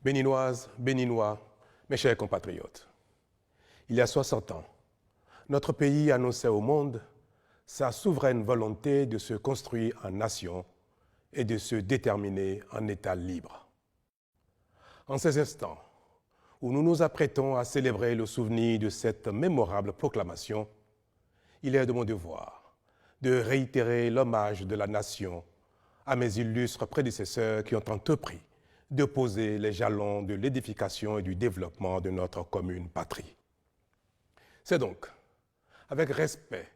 Béninoises, Béninois, mes chers compatriotes, il y a 60 ans, notre pays annonçait au monde sa souveraine volonté de se construire en nation et de se déterminer en État libre. En ces instants où nous nous apprêtons à célébrer le souvenir de cette mémorable proclamation, il est de mon devoir de réitérer l'hommage de la nation à mes illustres prédécesseurs qui ont entrepris de poser les jalons de l'édification et du développement de notre commune patrie. C'est donc avec respect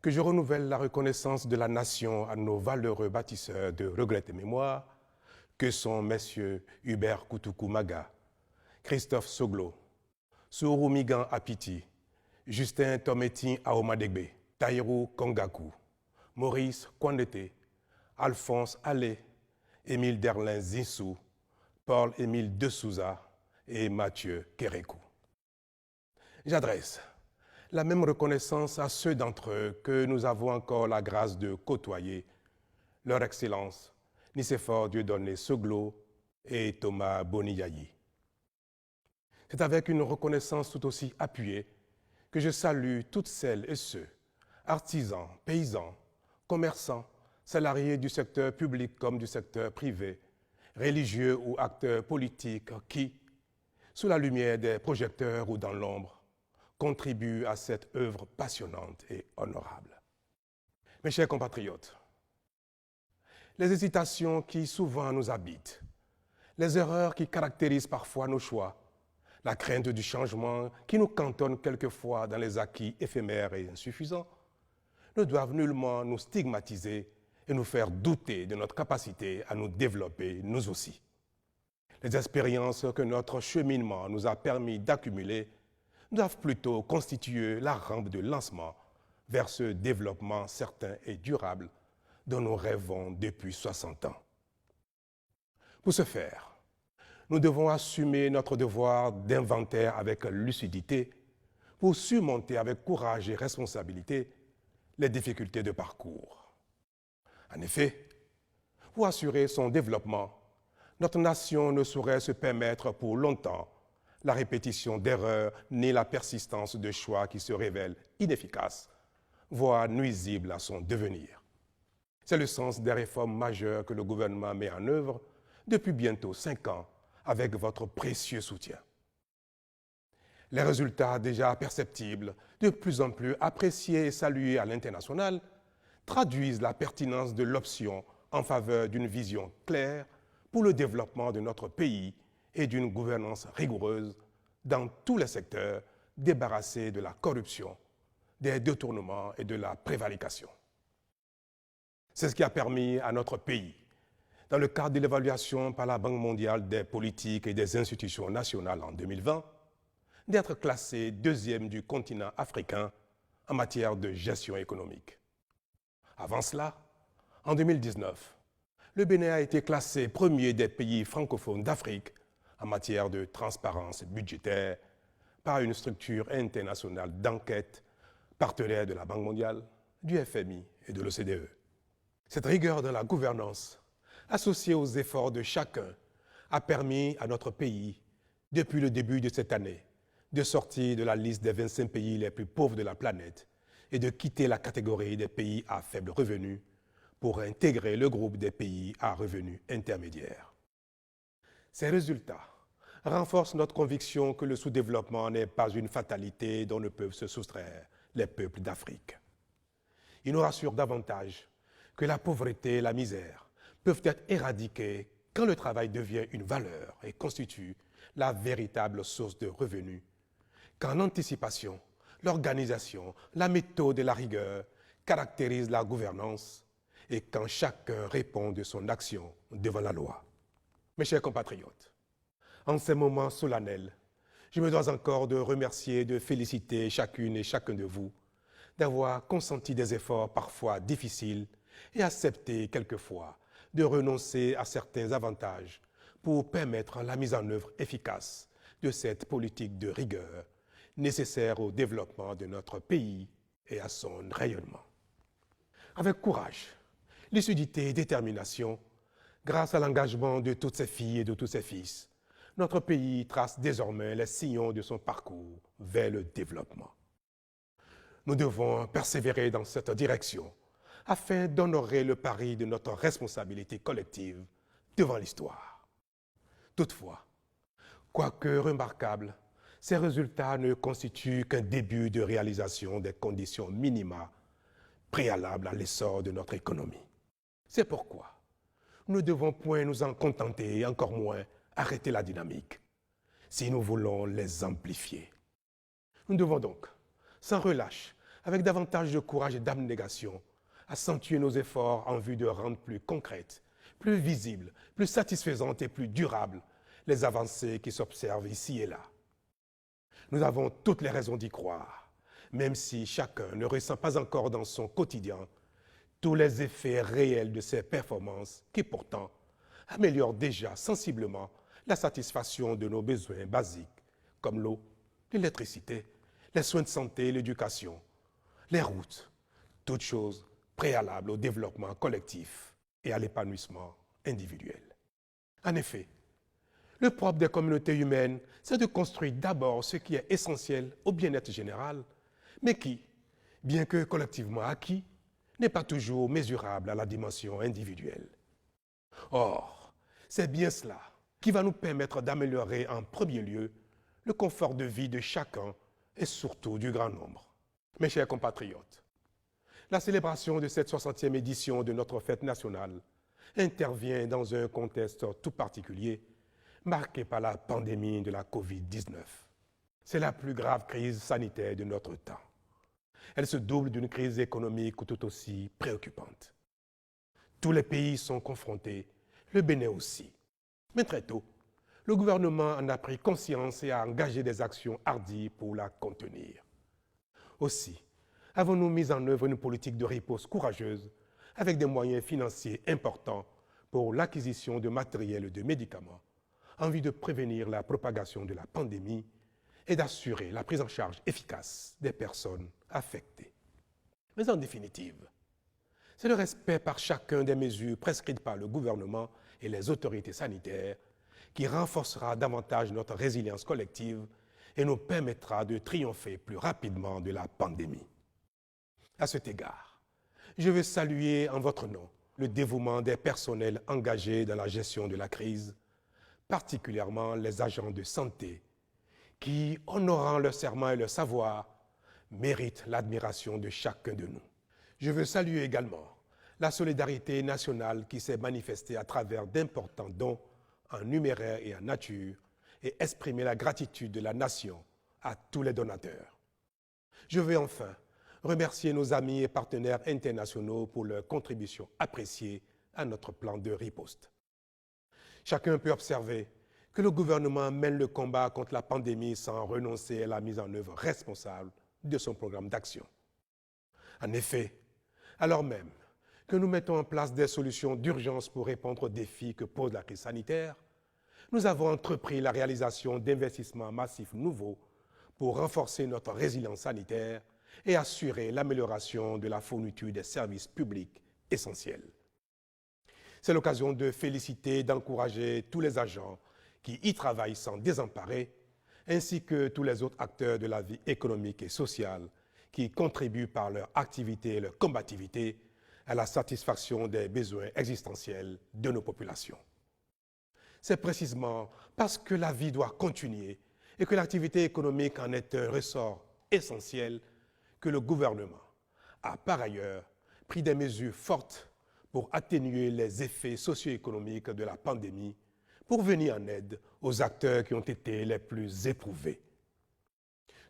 que je renouvelle la reconnaissance de la nation à nos valeureux bâtisseurs de regrets et mémoire que sont messieurs Hubert Koutoukou Maga, Christophe Soglo, Sourou Migan Apiti, Justin Tometin Aomadegbe, Taïrou Kongaku, Maurice Kwandete, Alphonse Allé, Émile Derlin Zinsou, Paul-Émile de Souza et Mathieu Kérékou. J'adresse la même reconnaissance à ceux d'entre eux que nous avons encore la grâce de côtoyer, leur Excellence Nicéphore Dieudonné Soglo et Thomas Boniyayi. C'est avec une reconnaissance tout aussi appuyée que je salue toutes celles et ceux, artisans, paysans, commerçants, salariés du secteur public comme du secteur privé, religieux ou acteurs politiques qui, sous la lumière des projecteurs ou dans l'ombre, contribuent à cette œuvre passionnante et honorable. Mes chers compatriotes, les hésitations qui souvent nous habitent, les erreurs qui caractérisent parfois nos choix, la crainte du changement qui nous cantonne quelquefois dans les acquis éphémères et insuffisants, ne doivent nullement nous stigmatiser et nous faire douter de notre capacité à nous développer nous aussi. Les expériences que notre cheminement nous a permis d'accumuler doivent plutôt constituer la rampe de lancement vers ce développement certain et durable dont nous rêvons depuis 60 ans. Pour ce faire, nous devons assumer notre devoir d'inventaire avec lucidité pour surmonter avec courage et responsabilité les difficultés de parcours. En effet, pour assurer son développement, notre nation ne saurait se permettre pour longtemps la répétition d'erreurs ni la persistance de choix qui se révèlent inefficaces, voire nuisibles à son devenir. C'est le sens des réformes majeures que le gouvernement met en œuvre depuis bientôt 5 ans avec votre précieux soutien. Les résultats déjà perceptibles, de plus en plus appréciés et salués à l'international, traduisent la pertinence de l'option en faveur d'une vision claire pour le développement de notre pays et d'une gouvernance rigoureuse dans tous les secteurs, débarrassés de la corruption, des détournements et de la prévarication. C'est ce qui a permis à notre pays, dans le cadre de l'évaluation par la Banque mondiale des politiques et des institutions nationales en 2020, d'être classé 2e du continent africain en matière de gestion économique. Avant cela, en 2019, le Bénin a été classé 1er des pays francophones d'Afrique en matière de transparence budgétaire par une structure internationale d'enquête, partenaire de la Banque mondiale, du FMI et de l'OCDE. Cette rigueur dans la gouvernance, associée aux efforts de chacun, a permis à notre pays, depuis le début de cette année, de sortir de la liste des 25 pays les plus pauvres de la planète et de quitter la catégorie des pays à faible revenu pour intégrer le groupe des pays à revenus intermédiaires. Ces résultats renforcent notre conviction que le sous-développement n'est pas une fatalité dont ne peuvent se soustraire les peuples d'Afrique. Ils nous rassurent davantage que la pauvreté et la misère peuvent être éradiquées quand le travail devient une valeur et constitue la véritable source de revenus, qu'en anticipation, l'organisation, la méthode et la rigueur caractérisent la gouvernance et quand chacun répond de son action devant la loi. Mes chers compatriotes, en ces moments solennels, je me dois encore de remercier et de féliciter chacune et chacun de vous d'avoir consenti des efforts parfois difficiles et accepté quelquefois de renoncer à certains avantages pour permettre la mise en œuvre efficace de cette politique de rigueur nécessaire au développement de notre pays et à son rayonnement. Avec courage, lucidité et détermination, grâce à l'engagement de toutes ces filles et de tous ces fils, notre pays trace désormais les sillons de son parcours vers le développement. Nous devons persévérer dans cette direction afin d'honorer le pari de notre responsabilité collective devant l'histoire. Toutefois, quoique remarquables, ces résultats ne constituent qu'un début de réalisation des conditions minima préalables à l'essor de notre économie. C'est pourquoi nous ne devons point nous en contenter et encore moins arrêter la dynamique si nous voulons les amplifier. Nous devons donc, sans relâche, avec davantage de courage et d'abnégation, accentuer nos efforts en vue de rendre plus concrètes, plus visibles, plus satisfaisantes et plus durables les avancées qui s'observent ici et là. Nous avons toutes les raisons d'y croire, même si chacun ne ressent pas encore dans son quotidien tous les effets réels de ces performances qui pourtant améliorent déjà sensiblement la satisfaction de nos besoins basiques comme l'eau, l'électricité, les soins de santé et l'éducation, les routes, toutes choses préalables au développement collectif et à l'épanouissement individuel. En effet, le propre des communautés humaines, c'est de construire d'abord ce qui est essentiel au bien-être général, mais qui, bien que collectivement acquis, n'est pas toujours mesurable à la dimension individuelle. Or, c'est bien cela qui va nous permettre d'améliorer en premier lieu le confort de vie de chacun et surtout du grand nombre. Mes chers compatriotes, la célébration de cette 60e édition de notre fête nationale intervient dans un contexte tout particulier marqué par la pandémie de la COVID-19. C'est la plus grave crise sanitaire de notre temps. Elle se double d'une crise économique tout aussi préoccupante. Tous les pays sont confrontés, le Bénin aussi. Mais très tôt, le gouvernement en a pris conscience et a engagé des actions hardies pour la contenir. Aussi, avons-nous mis en œuvre une politique de riposte courageuse avec des moyens financiers importants pour l'acquisition de matériel et de médicaments en vue de prévenir la propagation de la pandémie et d'assurer la prise en charge efficace des personnes affectées. Mais en définitive, c'est le respect par chacun des mesures prescrites par le gouvernement et les autorités sanitaires qui renforcera davantage notre résilience collective et nous permettra de triompher plus rapidement de la pandémie. À cet égard, je veux saluer en votre nom le dévouement des personnels engagés dans la gestion de la crise, particulièrement les agents de santé, qui, honorant leur serment et leur savoir, méritent l'admiration de chacun de nous. Je veux saluer également la solidarité nationale qui s'est manifestée à travers d'importants dons en numéraire et en nature et exprimer la gratitude de la nation à tous les donateurs. Je veux enfin remercier nos amis et partenaires internationaux pour leur contribution appréciée à notre plan de riposte. Chacun peut observer que le gouvernement mène le combat contre la pandémie sans renoncer à la mise en œuvre responsable de son programme d'action. En effet, alors même que nous mettons en place des solutions d'urgence pour répondre aux défis que pose la crise sanitaire, nous avons entrepris la réalisation d'investissements massifs nouveaux pour renforcer notre résilience sanitaire et assurer l'amélioration de la fourniture des services publics essentiels. C'est l'occasion de féliciter et d'encourager tous les agents qui y travaillent sans désemparer, ainsi que tous les autres acteurs de la vie économique et sociale qui contribuent par leur activité et leur combativité à la satisfaction des besoins existentiels de nos populations. C'est précisément parce que la vie doit continuer et que l'activité économique en est un ressort essentiel que le gouvernement a par ailleurs pris des mesures fortes pour atténuer les effets socio-économiques de la pandémie, pour venir en aide aux acteurs qui ont été les plus éprouvés.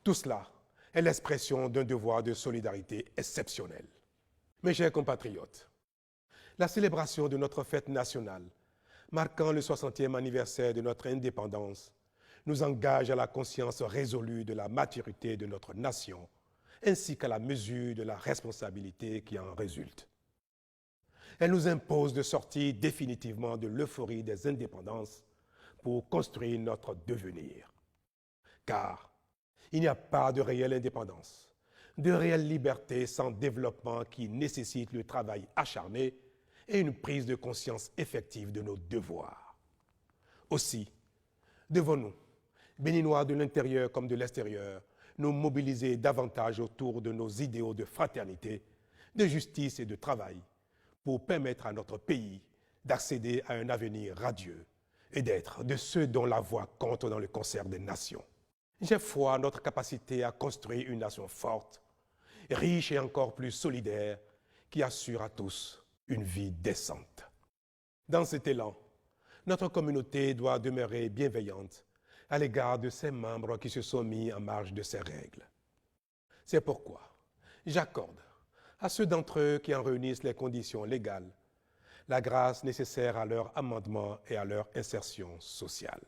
Tout cela est l'expression d'un devoir de solidarité exceptionnel. Mes chers compatriotes, la célébration de notre fête nationale, marquant le 60e anniversaire de notre indépendance, nous engage à la conscience résolue de la maturité de notre nation, ainsi qu'à la mesure de la responsabilité qui en résulte. Elle nous impose de sortir définitivement de l'euphorie des indépendances pour construire notre devenir. Car il n'y a pas de réelle indépendance, de réelle liberté sans développement qui nécessite le travail acharné et une prise de conscience effective de nos devoirs. Aussi, Devons-nous, Béninois de l'intérieur comme de l'extérieur, nous mobiliser davantage autour de nos idéaux de fraternité, de justice et de travail pour permettre à notre pays d'accéder à un avenir radieux et d'être de ceux dont la voix compte dans le concert des nations. J'ai foi en notre capacité à construire une nation forte, riche et encore plus solidaire, qui assure à tous une vie décente. Dans cet élan, notre communauté doit demeurer bienveillante à l'égard de ses membres qui se sont mis en marge de ses règles. C'est pourquoi j'accorde à ceux d'entre eux qui en réunissent les conditions légales la grâce nécessaire à leur amendement et à leur insertion sociale.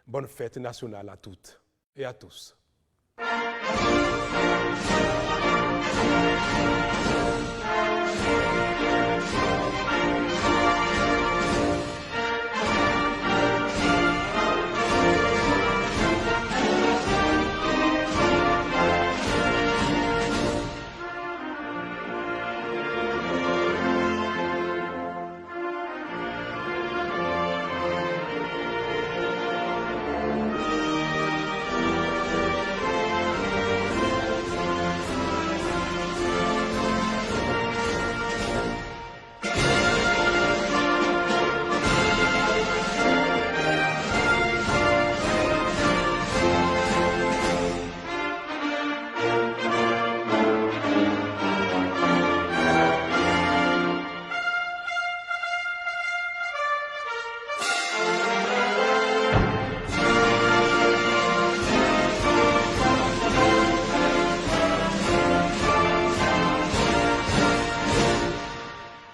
Bonne fête nationale à toutes et à tous.